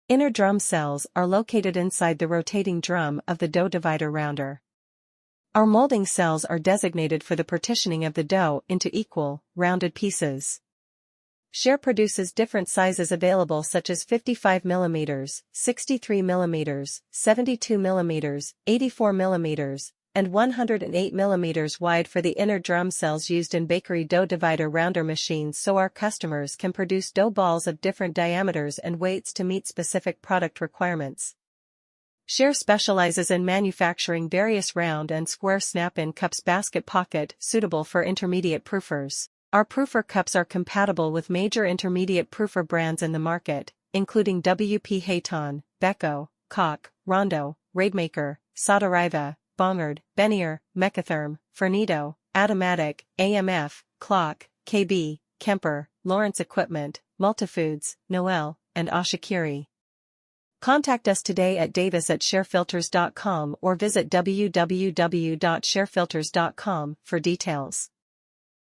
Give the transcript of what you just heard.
Inner drum cells are located inside the rotating drum of the dough divider rounder. Our molding cells are designated for the partitioning of the dough into equal, rounded pieces. Share produces different sizes available such as 55 mm, 63 mm, 72 mm, 84 mm, and 108 mm wide for the inner drum cells used in bakery dough divider rounder machines, so our customers can produce dough balls of different diameters and weights to meet specific product requirements. Share specializes in manufacturing various round and square snap-in cups basket pocket suitable for intermediate proofers. Our proofer cups are compatible with major intermediate proofer brands in the market, including WP Hayton, Beko, Koch, Rondo, Raidmaker, Sadariva, Bongard, Benier, Mechatherm, Fernito, Atomatic, AMF, Clock, KB, Kemper, Lawrence Equipment, Multifoods, Noel, and Ashikiri. Contact us today at davis@sharefilters.com or visit www.sharefilters.com for details.